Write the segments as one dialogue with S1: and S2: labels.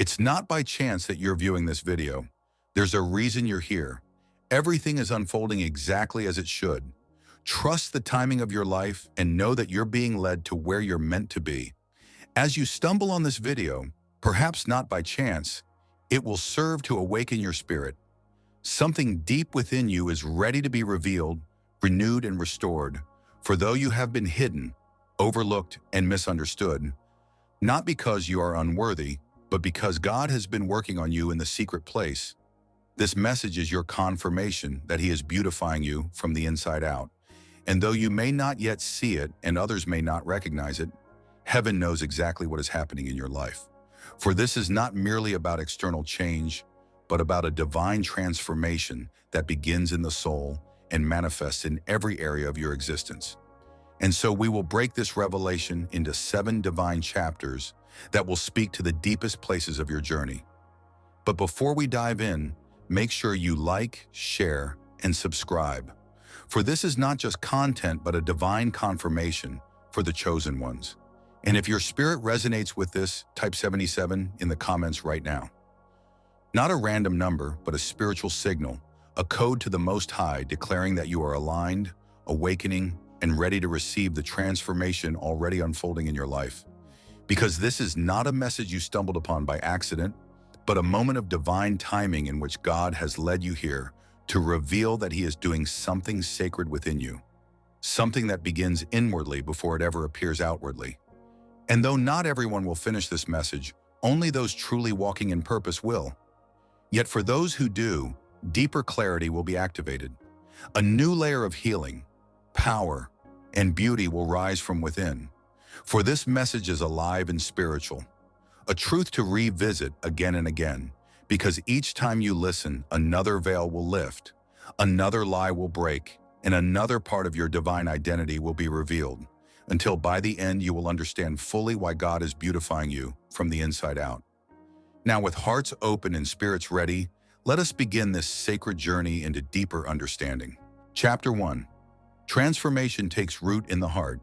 S1: It's not by chance that you're viewing this video. There's a reason you're here. Everything is unfolding exactly as it should. Trust the timing of your life and know that you're being led to where you're meant to be. As you stumble on this video, perhaps not by chance, it will serve to awaken your spirit. Something deep within you is ready to be revealed, renewed, and restored. For though you have been hidden, overlooked, and misunderstood, not because you are unworthy, but because God has been working on you in the secret place. This message is your confirmation that He is beautifying you from the inside out. And though you may not yet see it and others may not recognize it, heaven knows exactly what is happening in your life. For this is not merely about external change, but about a divine transformation that begins in the soul and manifests in every area of your existence. And so we will break this revelation into 7 divine chapters that will speak to the deepest places of your journey. But before we dive in, make sure you like, share, and subscribe. For this is not just content, but a divine confirmation for the chosen ones. And if your spirit resonates with this, type 77 in the comments right now. Not a random number, but a spiritual signal, a code to the Most High declaring that you are aligned, awakening, and ready to receive the transformation already unfolding in your life. Because this is not a message you stumbled upon by accident, but a moment of divine timing in which God has led you here to reveal that He is doing something sacred within you, something that begins inwardly before it ever appears outwardly. And though not everyone will finish this message, only those truly walking in purpose will. Yet for those who do, deeper clarity will be activated. A new layer of healing, power, and beauty will rise from within. For this message is alive and spiritual, a truth to revisit again and again, because each time you listen, another veil will lift, another lie will break, and another part of your divine identity will be revealed, until by the end you will understand fully why God is beautifying you from the inside out. Now, with hearts open and spirits ready, let us begin this sacred journey into deeper understanding. Chapter 1. Transformation takes root in the heart.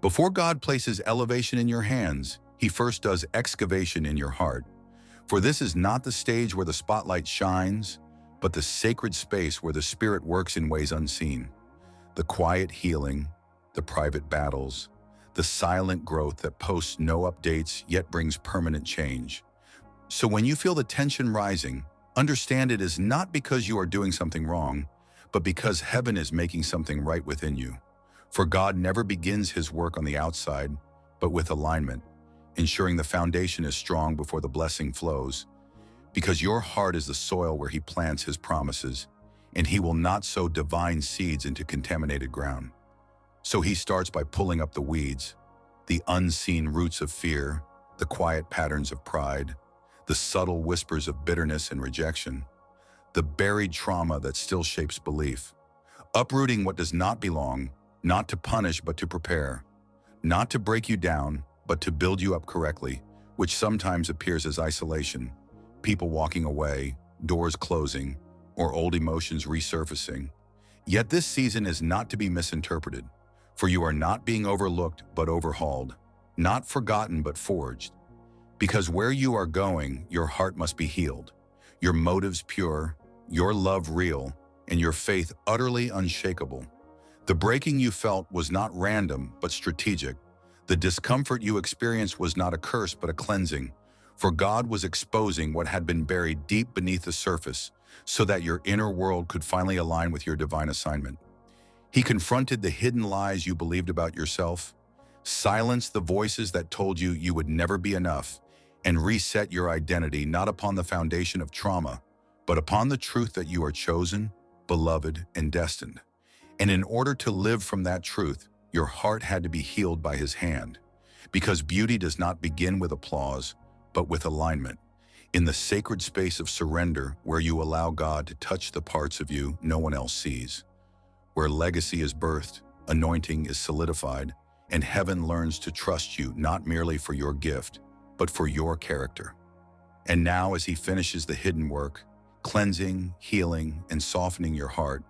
S1: Before God places elevation in your hands, He first does excavation in your heart. For this is not the stage where the spotlight shines, but the sacred space where the Spirit works in ways unseen. The quiet healing, the private battles, the silent growth that posts no updates yet brings permanent change. So when you feel the tension rising, understand it is not because you are doing something wrong, but because heaven is making something right within you. For God never begins His work on the outside, but with alignment, ensuring the foundation is strong before the blessing flows. Because your heart is the soil where He plants His promises, and He will not sow divine seeds into contaminated ground. So He starts by pulling up the weeds, the unseen roots of fear, the quiet patterns of pride, the subtle whispers of bitterness and rejection, the buried trauma that still shapes belief, uprooting what does not belong, not to punish but to prepare, not to break you down, but to build you up correctly, which sometimes appears as isolation, people walking away, doors closing, or old emotions resurfacing. Yet this season is not to be misinterpreted, for you are not being overlooked but overhauled, not forgotten but forged. Because where you are going, your heart must be healed, your motives pure, your love real, and your faith utterly unshakable. The breaking you felt was not random but strategic. The discomfort you experienced was not a curse but a cleansing, for God was exposing what had been buried deep beneath the surface so that your inner world could finally align with your divine assignment. He confronted the hidden lies you believed about yourself, silenced the voices that told you you would never be enough, and reset your identity not upon the foundation of trauma, but upon the truth that you are chosen, beloved, and destined. And in order to live from that truth, your heart had to be healed by His hand, because beauty does not begin with applause, but with alignment. In the sacred space of surrender, where you allow God to touch the parts of you no one else sees, where legacy is birthed, anointing is solidified, and heaven learns to trust you not merely for your gift, but for your character. And now, as He finishes the hidden work, cleansing, healing, and softening your heart,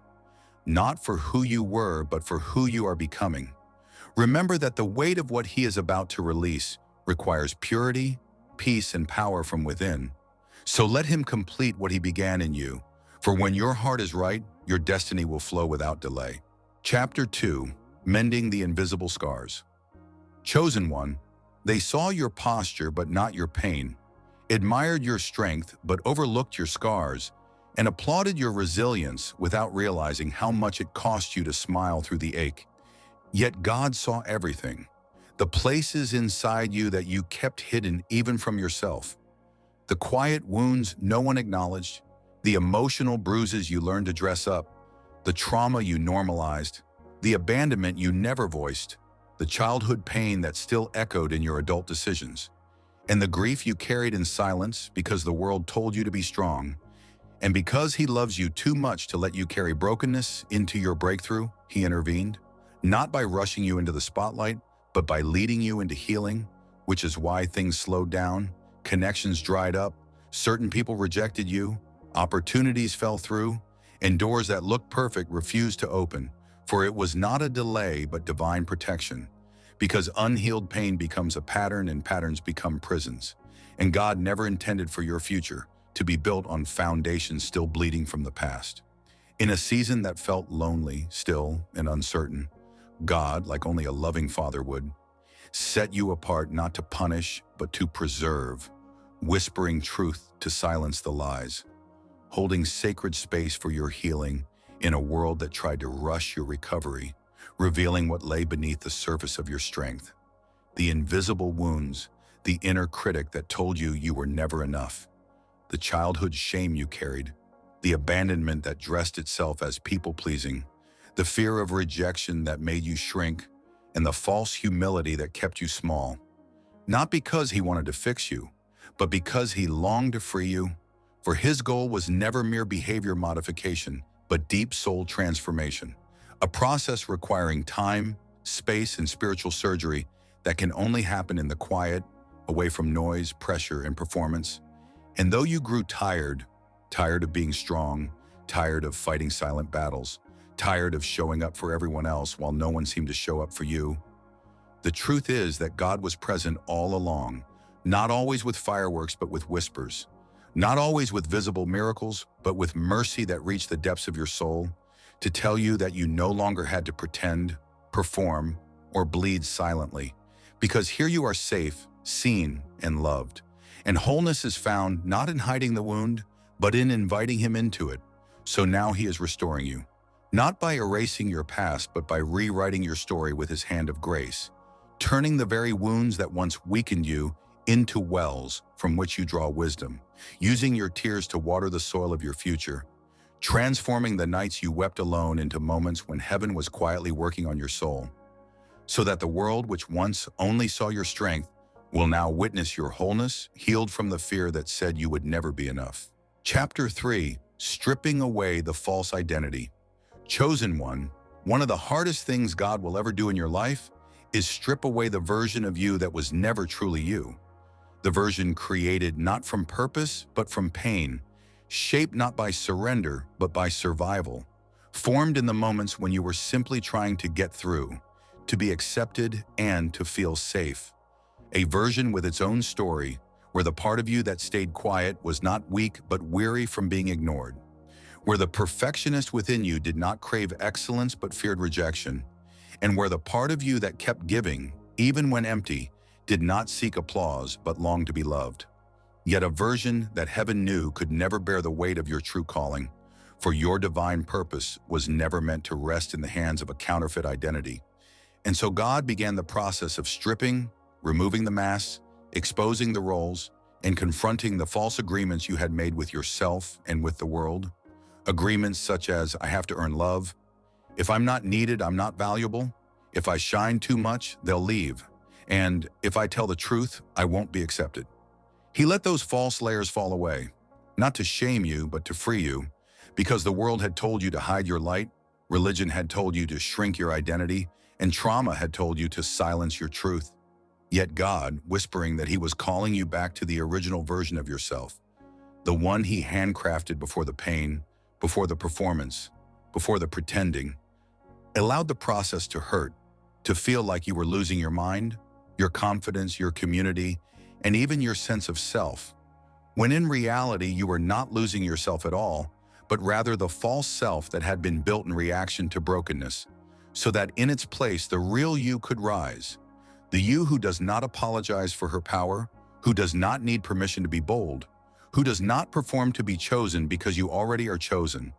S1: not for who you were, but for who you are becoming, remember that the weight of what He is about to release requires purity, peace and power from within. So let him complete what he began in you. For when your heart is right, your destiny will flow without delay. Chapter 2. Mending the Invisible Scars. Chosen one, they saw your posture but not your pain, admired your strength but overlooked your scars, and applauded your resilience without realizing how much it cost you to smile through the ache. Yet God saw everything, the places inside you that you kept hidden even from yourself, the quiet wounds no one acknowledged, the emotional bruises you learned to dress up, the trauma you normalized, the abandonment you never voiced, the childhood pain that still echoed in your adult decisions, and the grief you carried in silence because the world told you to be strong. And because he loves you too much to let you carry brokenness into your breakthrough, he intervened, not by rushing you into the spotlight, but by leading you into healing, which is why things slowed down, connections dried up, certain people rejected you, opportunities fell through, and doors that looked perfect refused to open, for it was not a delay but divine protection. Because unhealed pain becomes a pattern and patterns become prisons. And God never intended for your future to be built on foundations still bleeding from the past. In a season that felt lonely, still, and uncertain, God, like only a loving father would, set you apart not to punish, but to preserve, whispering truth to silence the lies, holding sacred space for your healing in a world that tried to rush your recovery, revealing what lay beneath the surface of your strength, the invisible wounds, the inner critic that told you you were never enough, the childhood shame you carried, the abandonment that dressed itself as people-pleasing, the fear of rejection that made you shrink, and the false humility that kept you small. Not because he wanted to fix you, but because he longed to free you, for his goal was never mere behavior modification, but deep soul transformation, a process requiring time, space, and spiritual surgery that can only happen in the quiet, away from noise, pressure, and performance. And though you grew tired of being strong, tired of fighting silent battles, tired of showing up for everyone else while no one seemed to show up for you, the truth is that God was present all along, not always with fireworks but with whispers, not always with visible miracles but with mercy that reached the depths of your soul, to tell you that you no longer had to pretend, perform, or bleed silently, because here you are safe, seen, and loved. And wholeness is found not in hiding the wound, but in inviting him into it. So now he is restoring you, not by erasing your past, but by rewriting your story with his hand of grace, turning the very wounds that once weakened you into wells from which you draw wisdom, using your tears to water the soil of your future, transforming the nights you wept alone into moments when heaven was quietly working on your soul, so that the world which once only saw your strength will now witness your wholeness, healed from the fear that said you would never be enough. Chapter 3. Stripping away the false identity. Chosen one of the hardest things God will ever do in your life is strip away the version of you that was never truly you. The version created not from purpose, but from pain, shaped not by surrender, but by survival, formed in the moments when you were simply trying to get through, to be accepted, and to feel safe. A version with its own story, where the part of you that stayed quiet was not weak but weary from being ignored, where the perfectionist within you did not crave excellence but feared rejection, and where the part of you that kept giving, even when empty, did not seek applause but longed to be loved. Yet a version that heaven knew could never bear the weight of your true calling, for your divine purpose was never meant to rest in the hands of a counterfeit identity. And so God began the process of stripping, removing the masks, exposing the roles, and confronting the false agreements you had made with yourself and with the world. Agreements such as, I have to earn love. If I'm not needed, I'm not valuable. If I shine too much, they'll leave. And if I tell the truth, I won't be accepted. He let those false layers fall away, not to shame you, but to free you, because the world had told you to hide your light, religion had told you to shrink your identity, and trauma had told you to silence your truth. Yet God, whispering that he was calling you back to the original version of yourself, the one he handcrafted before the pain, before the performance, before the pretending, allowed the process to hurt, to feel like you were losing your mind, your confidence, your community, and even your sense of self, when in reality you were not losing yourself at all, but rather the false self that had been built in reaction to brokenness, so that in its place the real you could rise. The you who does not apologize for her power, who does not need permission to be bold, who does not perform to be chosen because you already are chosen,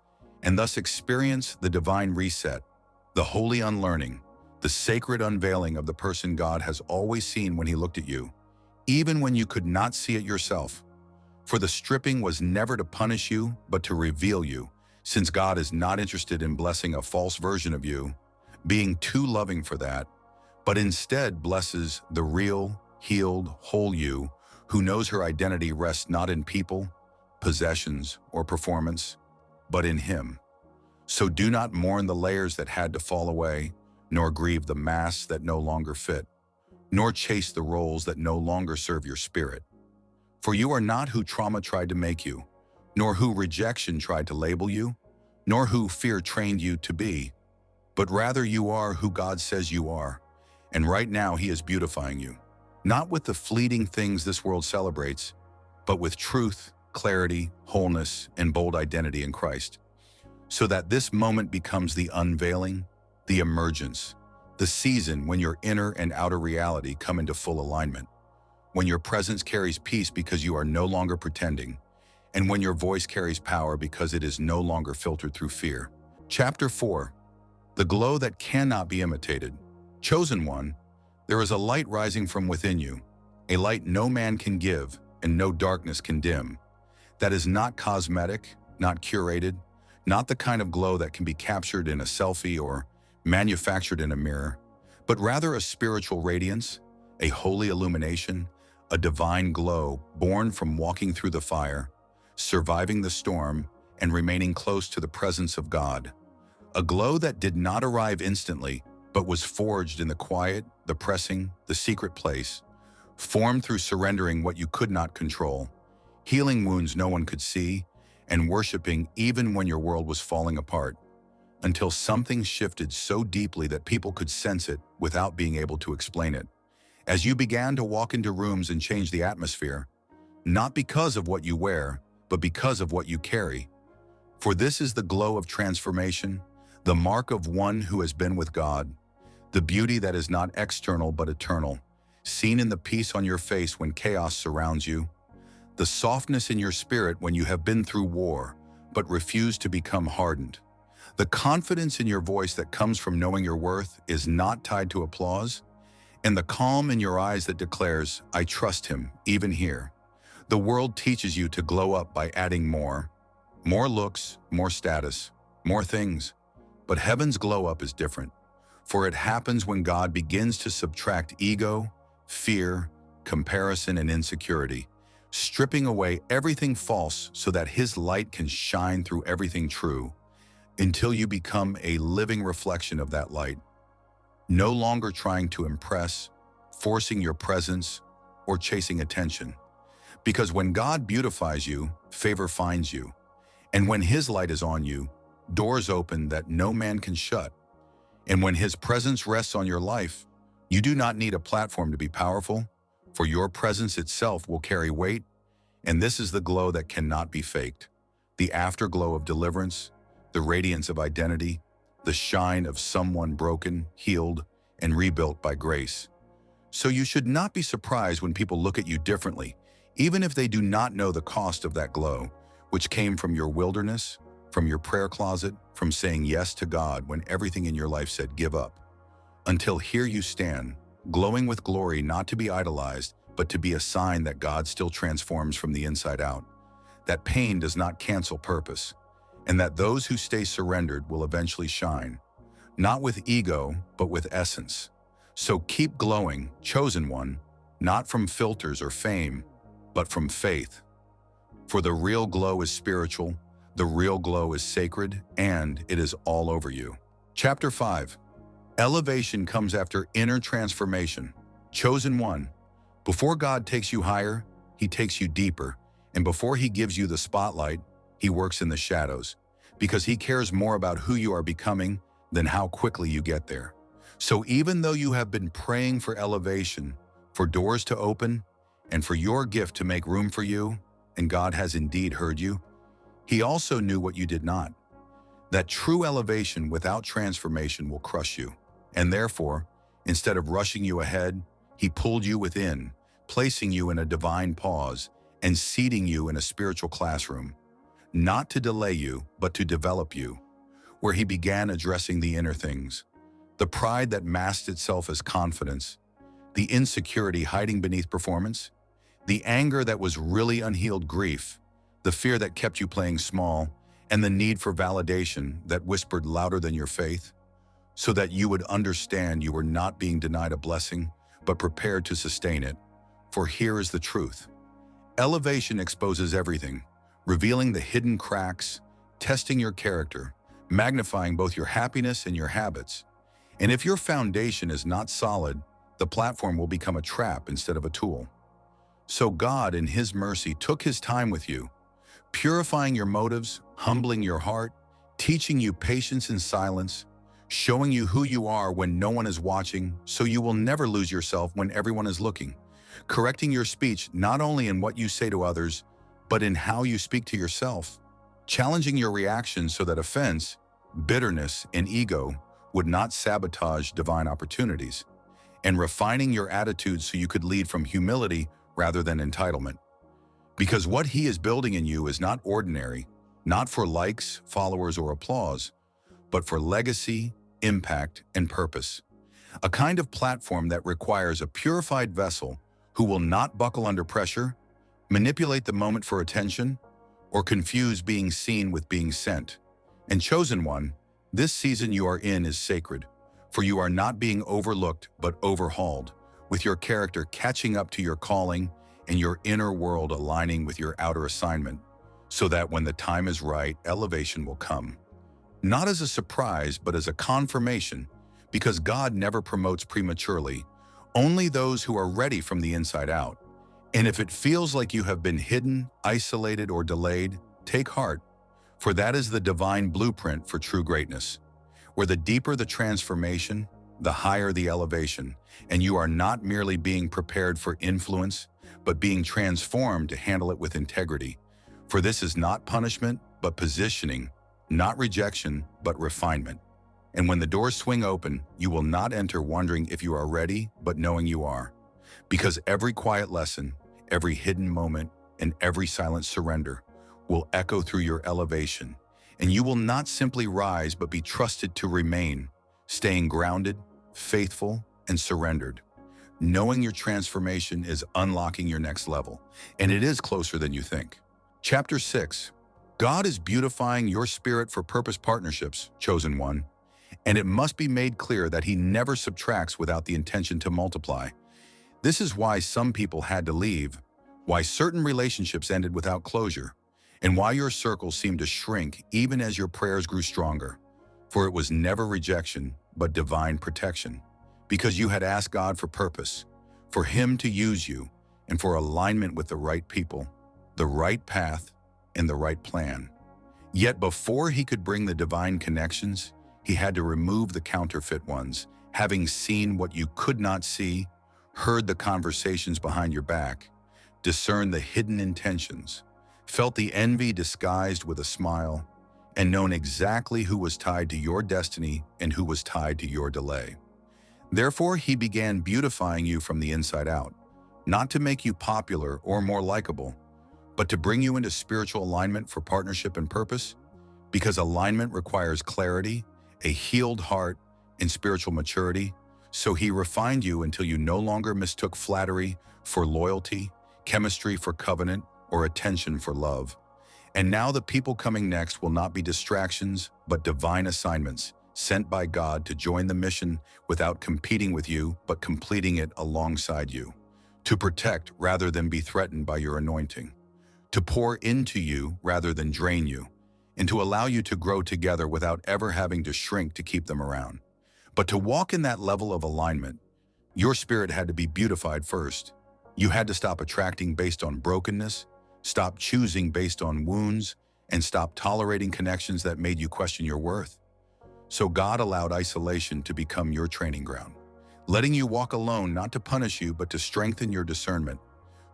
S1: and thus experience the divine reset, the holy unlearning, the sacred unveiling of the person God has always seen when he looked at you, even when you could not see it yourself. For the stripping was never to punish you, but to reveal you, since God is not interested in blessing a false version of you, being too loving for that, but instead blesses the real, healed, whole you, who knows her identity rests not in people, possessions, or performance, but in him. So do not mourn the layers that had to fall away, nor grieve the masks that no longer fit, nor chase the roles that no longer serve your spirit. For you are not who trauma tried to make you, nor who rejection tried to label you, nor who fear trained you to be, but rather you are who God says you are, and right now he is beautifying you, not with the fleeting things this world celebrates, but with truth, clarity, wholeness, and bold identity in Christ, so that this moment becomes the unveiling, the emergence, the season when your inner and outer reality come into full alignment, when your presence carries peace because you are no longer pretending, and when your voice carries power because it is no longer filtered through fear. Chapter 4. The glow that cannot be imitated. Chosen one, there is a light rising from within you, a light no man can give and no darkness can dim. That is not cosmetic, not curated, not the kind of glow that can be captured in a selfie or manufactured in a mirror, but rather a spiritual radiance, a holy illumination, a divine glow born from walking through the fire, surviving the storm, and remaining close to the presence of God. A glow that did not arrive instantly, but was forged in the quiet, the pressing, the secret place, formed through surrendering what you could not control, healing wounds no one could see, and worshiping even when your world was falling apart, until something shifted so deeply that people could sense it without being able to explain it. As you began to walk into rooms and change the atmosphere, not because of what you wear, but because of what you carry. For this is the glow of transformation, the mark of one who has been with God, the beauty that is not external but eternal, seen in the peace on your face when chaos surrounds you, the softness in your spirit when you have been through war, but refuse to become hardened. The confidence in your voice that comes from knowing your worth is not tied to applause, and the calm in your eyes that declares, I trust him, even here. The world teaches you to glow up by adding more looks, more status, more things. But heaven's glow up is different, for it happens when God begins to subtract ego, fear, comparison, and insecurity, stripping away everything false so that his light can shine through everything true, until you become a living reflection of that light, no longer trying to impress, forcing your presence, or chasing attention. Because when God beautifies you, favor finds you. And when his light is on you, doors open that no man can shut. And when his presence rests on your life, you do not need a platform to be powerful, for your presence itself will carry weight, and this is the glow that cannot be faked, the afterglow of deliverance, the radiance of identity, the shine of someone broken, healed, and rebuilt by grace. So you should not be surprised when people look at you differently, even if they do not know the cost of that glow, which came from your wilderness, from your prayer closet, from saying yes to God when everything in your life said give up. Until here you stand, glowing with glory, not to be idolized, but to be a sign that God still transforms from the inside out, that pain does not cancel purpose, and that those who stay surrendered will eventually shine, not with ego, but with essence. So keep glowing, chosen one, not from filters or fame, but from faith. For the real glow is spiritual, the real glow is sacred, and it is all over you. Chapter 5. Elevation comes after inner transformation. Chosen one. Before God takes you higher, he takes you deeper, and before he gives you the spotlight, he works in the shadows, because he cares more about who you are becoming than how quickly you get there. So even though you have been praying for elevation, for doors to open, and for your gift to make room for you, and God has indeed heard you. He also knew what you did not, that true elevation without transformation will crush you. And therefore, instead of rushing you ahead, he pulled you within, placing you in a divine pause and seating you in a spiritual classroom, not to delay you, but to develop you, where he began addressing the inner things, the pride that masked itself as confidence, the insecurity hiding beneath performance, the anger that was really unhealed grief, the fear that kept you playing small, and the need for validation that whispered louder than your faith, so that you would understand you were not being denied a blessing, but prepared to sustain it. For here is the truth. Elevation exposes everything, revealing the hidden cracks, testing your character, magnifying both your happiness and your habits. And if your foundation is not solid, the platform will become a trap instead of a tool. So God, in his mercy, took his time with you, purifying your motives, humbling your heart, teaching you patience in silence, showing you who you are when no one is watching, so you will never lose yourself when everyone is looking, correcting your speech not only in what you say to others, but in how you speak to yourself, challenging your reactions so that offense, bitterness, and ego would not sabotage divine opportunities, and refining your attitude so you could lead from humility rather than entitlement. Because what he is building in you is not ordinary, not for likes, followers, or applause, but for legacy, impact, and purpose. A kind of platform that requires a purified vessel who will not buckle under pressure, manipulate the moment for attention, or confuse being seen with being sent. And chosen one, this season you are in is sacred, for you are not being overlooked but overhauled, with your character catching up to your calling and your inner world aligning with your outer assignment, so that when the time is right, elevation will come. Not as a surprise, but as a confirmation, because God never promotes prematurely, only those who are ready from the inside out. And if it feels like you have been hidden, isolated, or delayed, take heart, for that is the divine blueprint for true greatness, where the deeper the transformation, the higher the elevation, and you are not merely being prepared for influence, but being transformed to handle it with integrity. For this is not punishment, but positioning, not rejection, but refinement. And when the doors swing open, you will not enter wondering if you are ready, but knowing you are. Because every quiet lesson, every hidden moment, and every silent surrender will echo through your elevation, and you will not simply rise, but be trusted to remain, staying grounded, faithful, and surrendered. Knowing your transformation is unlocking your next level, and it is closer than you think. Chapter 6. God is beautifying your spirit for purpose partnerships, chosen one, and it must be made clear that he never subtracts without the intention to multiply. This is why some people had to leave, why certain relationships ended without closure, and why your circle seemed to shrink even as your prayers grew stronger. For it was never rejection, but divine protection. Because you had asked God for purpose, for him to use you, and for alignment with the right people, the right path, and the right plan. Yet before he could bring the divine connections, he had to remove the counterfeit ones, having seen what you could not see, heard the conversations behind your back, discerned the hidden intentions, felt the envy disguised with a smile, and known exactly who was tied to your destiny and who was tied to your delay. Therefore, he began beautifying you from the inside out, not to make you popular or more likable, but to bring you into spiritual alignment for partnership and purpose, because alignment requires clarity, a healed heart, and spiritual maturity. So he refined you until you no longer mistook flattery for loyalty, chemistry for covenant, or attention for love. And now the people coming next will not be distractions, but divine assignments, sent by God to join the mission without competing with you, but completing it alongside you, to protect rather than be threatened by your anointing, to pour into you rather than drain you, and to allow you to grow together without ever having to shrink to keep them around. But to walk in that level of alignment, your spirit had to be beautified first. You had to stop attracting based on brokenness, stop choosing based on wounds, and stop tolerating connections that made you question your worth. So God allowed isolation to become your training ground, letting you walk alone not to punish you but to strengthen your discernment,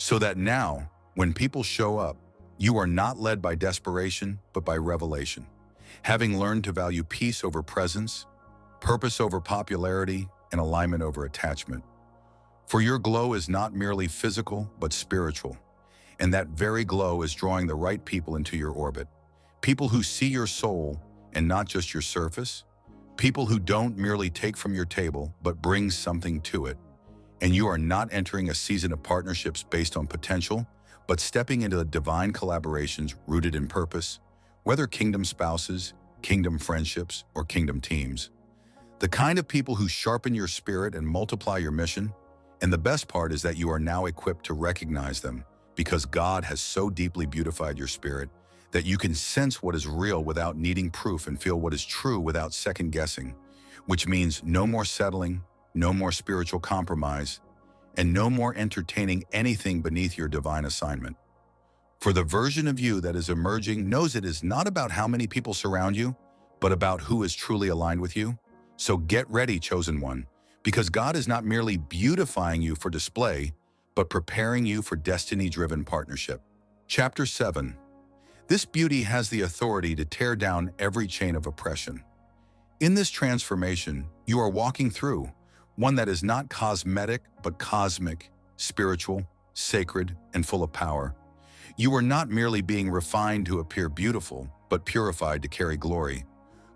S1: So that now, when people show up, you are not led by desperation, but by revelation. Having learned to value peace over presence, purpose over popularity, and alignment over attachment. For your glow is not merely physical, but spiritual. And that very glow is drawing the right people into your orbit. People who see your soul and not just your surface. People who don't merely take from your table, but bring something to it. And you are not entering a season of partnerships based on potential, but stepping into the divine collaborations rooted in purpose, whether kingdom spouses, kingdom friendships, or kingdom teams. The kind of people who sharpen your spirit and multiply your mission. And the best part is that you are now equipped to recognize them because God has so deeply beautified your spirit that you can sense what is real without needing proof and feel what is true without second guessing, which means no more settling, no more spiritual compromise, and no more entertaining anything beneath your divine assignment. For the version of you that is emerging knows it is not about how many people surround you, but about who is truly aligned with you. So get ready, chosen one, because God is not merely beautifying you for display, but preparing you for destiny-driven partnership. Chapter 7. This beauty has the authority to tear down every chain of oppression. In this transformation, you are walking through one that is not cosmetic, but cosmic, spiritual, sacred, and full of power. You are not merely being refined to appear beautiful, but purified to carry glory.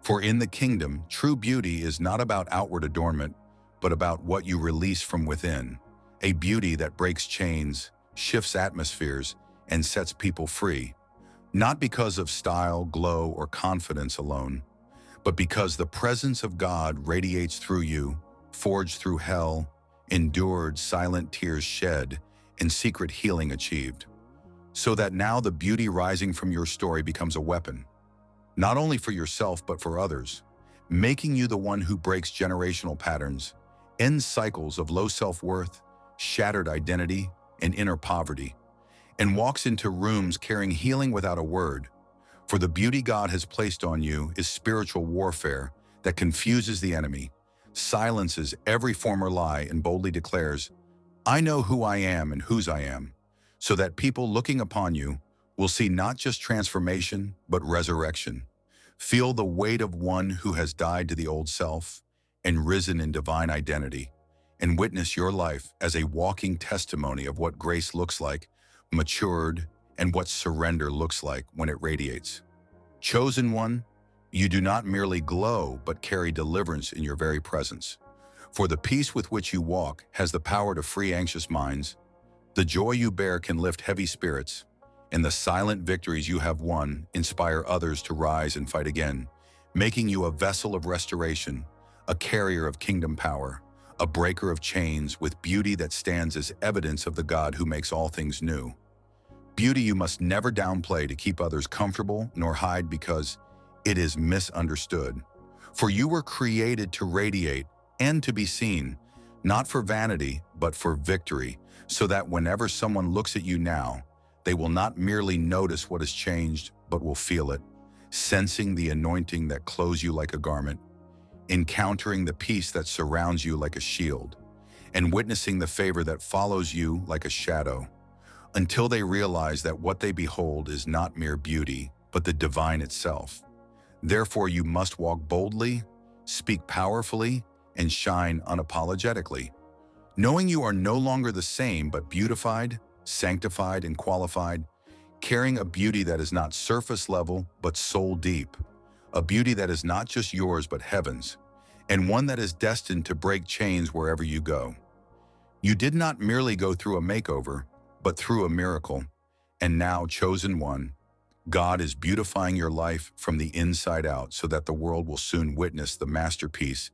S1: For in the kingdom, true beauty is not about outward adornment, but about what you release from within. A beauty that breaks chains, shifts atmospheres, and sets people free. Not because of style, glow, or confidence alone, but because the presence of God radiates through you, forged through hell, endured, silent tears shed, and secret healing achieved. So that now the beauty rising from your story becomes a weapon, not only for yourself but for others, making you the one who breaks generational patterns, ends cycles of low self-worth, shattered identity, and inner poverty, and walks into rooms carrying healing without a word. For the beauty God has placed on you is spiritual warfare that confuses the enemy, silences every former lie, and boldly declares, I know who I am and whose I am, so that people looking upon you will see not just transformation, but resurrection. Feel the weight of one who has died to the old self and risen in divine identity, and witness your life as a walking testimony of what grace looks like, matured, and what surrender looks like when it radiates. Chosen one, you do not merely glow, but carry deliverance in your very presence. For the peace with which you walk has the power to free anxious minds. The joy you bear can lift heavy spirits, and the silent victories you have won inspire others to rise and fight again, making you a vessel of restoration, a carrier of kingdom power, a breaker of chains with beauty that stands as evidence of the God who makes all things new. Beauty you must never downplay to keep others comfortable nor hide because it is misunderstood. For you were created to radiate and to be seen, not for vanity, but for victory, so that whenever someone looks at you now, they will not merely notice what has changed, but will feel it, sensing the anointing that clothes you like a garment, encountering the peace that surrounds you like a shield, and witnessing the favor that follows you like a shadow, until they realize that what they behold is not mere beauty, but the divine itself. Therefore, you must walk boldly, speak powerfully, and shine unapologetically, knowing you are no longer the same but beautified, sanctified, and qualified, carrying a beauty that is not surface level but soul deep, a beauty that is not just yours but heaven's, and one that is destined to break chains wherever you go. You did not merely go through a makeover, but through a miracle, and now, chosen one, God is beautifying your life from the inside out so that the world will soon witness the masterpiece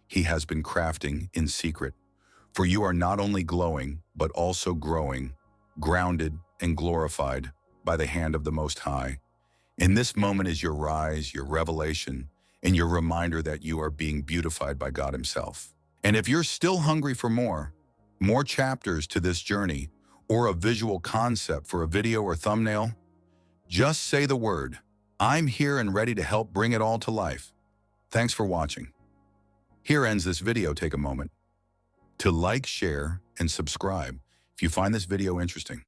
S1: He has been crafting in secret. For you are not only glowing, but also growing, grounded and glorified by the hand of the Most High. In this moment is your rise, your revelation, and your reminder that you are being beautified by God Himself. And if you're still hungry for more chapters to this journey, or a visual concept for a video or thumbnail, just say the word. I'm here and ready to help bring it all to life. Thanks for watching. Here ends this video. Take a moment to like, share, and subscribe, If you find this video interesting,